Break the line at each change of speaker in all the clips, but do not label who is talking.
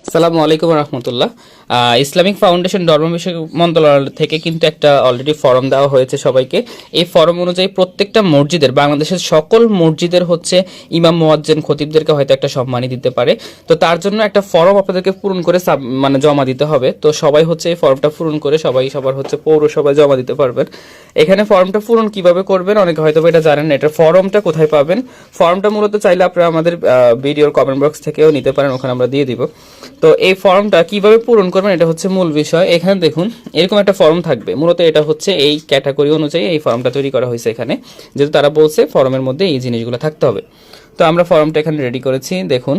আসসালামু আলাইকুম রহমতুল্লাহ। Islamic foundation ধর্ম বিষয়ক মন্ত্রণালয় থেকে কিন্তু একটা অলরেডি ফর্ম দেওয়া হয়েছে সবাইকে। এই ফর্ম অনুযায়ী প্রত্যেকটা মসজিদের, বাংলাদেশের সকল মসজিদের হচ্ছে ইমাম মুয়াজ্জিন খতিবদেরকে হয়তো একটা সম্মানী দিতে পারে। তো তার জন্য একটা ফর্ম আপনাদেরকে পূরণ করে মানে জমা দিতে হবে। তো সবাই হচ্ছে এই ফর্মটা পূরণ করে সবার হচ্ছে পৌরসভায় জমা দিতে পারবেন। এখানে ফর্মটা পূরণ কিভাবে করবেন অনেকে হয়তো এটা জানেন না। এটা ফর্মটা কোথায় পাবেন? ফর্মটা মূলত চাইলে আপনারা আমাদের ভিডিওর কমেন্ট বক্স থেকেও নিতে পারেন, ওখানে আমরা দিয়ে দিব। তো এই ফর্মটা কিভাবে পূরণ করবেন এটা হচ্ছে মূল বিষয়। এখানে দেখুন এরকম একটা ফর্ম থাকবে, মূলত এটা হচ্ছে এই ক্যাটাগরি অনুযায়ী এই ফর্মটা তৈরি করা হয়েছে এখানে, যেহেতু তারা বলছে ফর্মের মধ্যে এই জিনিসগুলো থাকতে হবে। তো আমরা ফর্মটা এখানে রেডি করেছি। দেখুন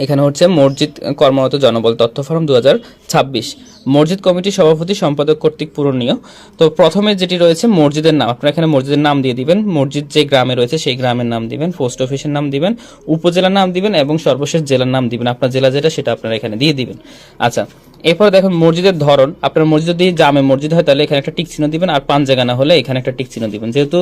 এখানে হচ্ছে মসজিদ কর্মরত জনবল তথ্য ফর্ম 2026, মসজিদ কমিটির সভাপতি সম্পাদক কর্তৃক পূরণীয়। তো প্রথমে যেটি রয়েছে মসজিদের নাম, আপনারা এখানে মসজিদের নাম দিয়ে দিবেন, মসজিদ যে গ্রামে রয়েছে সেই গ্রামের নাম দিবেন, পোস্ট অফিসের নাম দিবেন, উপজেলার নাম দিবেন এবং সর্বশেষ জেলার নাম দিবেন। আপনার জেলা যেটা সেটা আপনারা এখানে দিয়ে দিবেন। আচ্ছা, এরপরে দেখুন মসজিদের ধরন, আপনার মসজিদ যদি জামে মসজিদ হয় তাহলে এখানে একটা টিক চিহ্ন দিবেন, আর পাঞ্জেগানা হলে এখানে একটা টিক চিহ্ন দিবেন। যেহেতু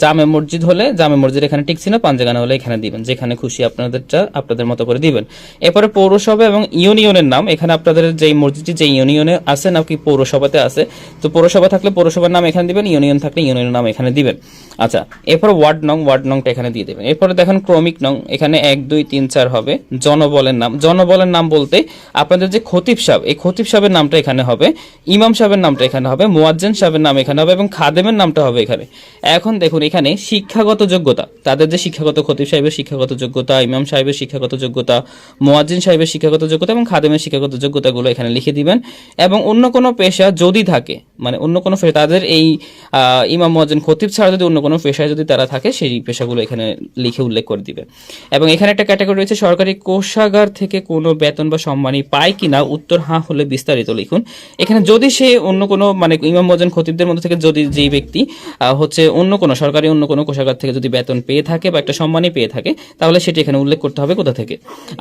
জামে মসজিদ হলে জামে মসজিদ এখানে টিক চিহ্ন, পাঞ্জেগানা হলে এখানে দিবেন, যেখানে খুশি আপনাদেরটা আপনাদের মতো করে দিবেন। এরপরে পৌরসভা এবং ইউনিয়নের নাম, এখানে আপনাদের যে মসজিদটি যে ইউনিয়নে আছে নাকি পৌরসভাতে আছে, তো পৌরসভা থাকলে পৌরসভার নাম এখানে দিবেন, ইউনিয়ন থাকলে ইউনিয়নের নাম এখানে দিবেন। আচ্ছা, এরপর ওয়ার্ড নংটা এখানে দিয়ে দেবেন। এরপরে দেখেন ক্রমিক নং, এখানে 1 2 3 4 হবে। জনবলের নাম বলতে আপনাদের যে খতিব সাহেব, এই খতিব সাহেবের নামটা এখানে হবে, ইমাম সাহেবের নামটা এখানে হবে, মুয়াজ্জিন সাহেবের নাম এখানে হবে এবং খাদেমের নামটা হবে এখানে। এখন দেখুন এখানে শিক্ষাগত যোগ্যতা, তাদের যে শিক্ষাগত, খতিব সাহেবের শিক্ষাগত যোগ্যতা, ইমাম সাহেবের শিক্ষাগত যোগ্যতা, মুয়াজ্জিন সাহেবের শিক্ষাগত যোগ্যতা এবং খাদেমের শিক্ষাগত যোগ্যতাগুলো এখানে লিখে দিবেন। এবং অন্য কোনো পেশা যদি থাকে, মানে অন্য কোনো পেশা তাদের এই ইমাম মুয়াজ্জিন খতিব ছাড়া যদি অন্য কোনো পেশায় যদি তারা থাকে সেই পেশাগুলো এখানে লিখে উল্লেখ করে দিবে। এবং এখানে একটা ক্যাটাগরি রয়েছে, সরকারি কোষাগার থেকে কোনো বেতন বা সম্মানী পায় কিনা, উত্তর হ্যাঁ হলে বিস্তারিত লিখুন। এখানে যদি সে অন্য কোনো, মানে ইমাম মুয়াজ্জিন খতিবদের মধ্যে থেকে যদি যেই ব্যক্তি হচ্ছে অন্য কোনো সরকারি অন্য কোনো কোষাগার থেকে যদি বেতন পেয়ে থাকে বা একটা সম্মানী পেয়ে থাকে, তাহলে সেটি এখানে উল্লেখ করতে হবে কোথা থেকে।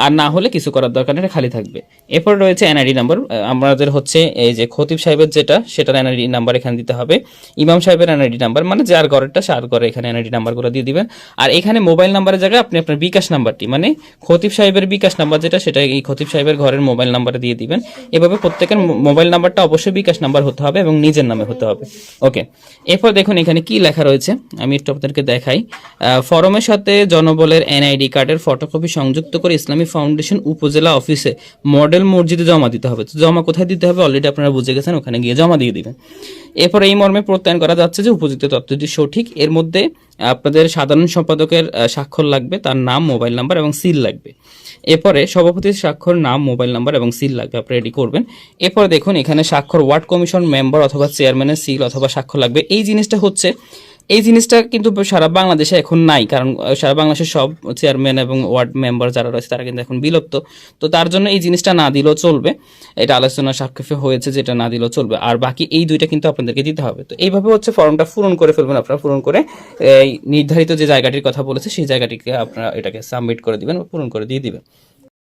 আর না হলে কিছু করার দরকার নেই, খালি থাকবে। এরপর রয়েছে এনআইডি নাম্বার, আমাদের হচ্ছে এই যে খতিব সাহেবের যেটা সেটার এনআইডি নাম্বার এখানে দিতে হবে। ইমাম সাহেবের এনআইডি নাম্বার, মানে যার ঘরেরটা সার ঘরে এখানে এনআইডি নাম্বারগুলো দিয়ে দিবেন। আর এখানে মোবাইল নাম্বারের জায়গায় আপনি আপনার বিকাশ নাম্বারটি, মানে খতিব সাহেবের বিকাশ নাম্বার যেটা, সেটা এই খতিব সাহেবের ঘরের মোবাইল নাম্বারে দিয়ে দিবেন। এভাবে প্রত্যেকের মোবাইল নাম্বারটা অবশ্যই বিকাশ নাম্বার হতে হবে এবং নিজের নামে হতে হবে। ওকে, এরপর দেখুন এখানে কি লেখা রয়েছে, আমি একটু আপনাদেরকে দেখাই। ফরমের সাথে জনবলের এনআইডি কার্ডের ফটোকপি সংযুক্ত করে ইসলামী ফাউন্ডেশন উপজেলা অফিসে মডেল মসজিদে জমা দিতে হবে। তো জমা কোথায় দিতে হবে অলরেডি আপনারা বুঝে গেছেন, ওখানে গিয়ে জমা দিয়ে দিবেন। এরপর এই মর্মে প্রত্যয়ন করা যাচ্ছে যে উপযুক্ত তথ্যটি সঠিক। এর মধ্যে আপনাদের সাধারণ সম্পাদকের স্বাক্ষর লাগবে, তার নাম, মোবাইল নাম্বার এবং সিল লাগবে। এরপরে সভাপতির স্বাক্ষর, নাম, মোবাইল নাম্বার এবং সিল লাগবে, আপনি রেডি করবেন। এরপরে দেখুন এখানে স্বাক্ষর ওয়ার্ড কমিশন মেম্বার অথবা চেয়ারম্যানের সিল অথবা স্বাক্ষর লাগবে। এই জিনিসটা কিন্তু সারা বাংলাদেশে এখন নাই, কারণ সারা বাংলাদেশের সব চেয়ারম্যান এবং ওয়ার্ড মেম্বার যারা রয়েছে তারা কিন্তু এখন বিলুপ্ত। তো তার জন্য এই জিনিসটা না দিলেও চলবে, এটা আলোচনা সাপেক্ষে হয়েছে যেটা না দিলেও চলবে। আর বাকি এই দুইটা কিন্তু আপনাদেরকে দিতে হবে। তো এইভাবে হচ্ছে ফর্মটা পূরণ করে ফেলবেন আপনারা। পূরণ করে এই নির্ধারিত যে জায়গাটির কথা বলেছে সেই জায়গাটিকে আপনারা এটাকে সাবমিট করে দিবেন, পূরণ করে দিয়ে দিবেন।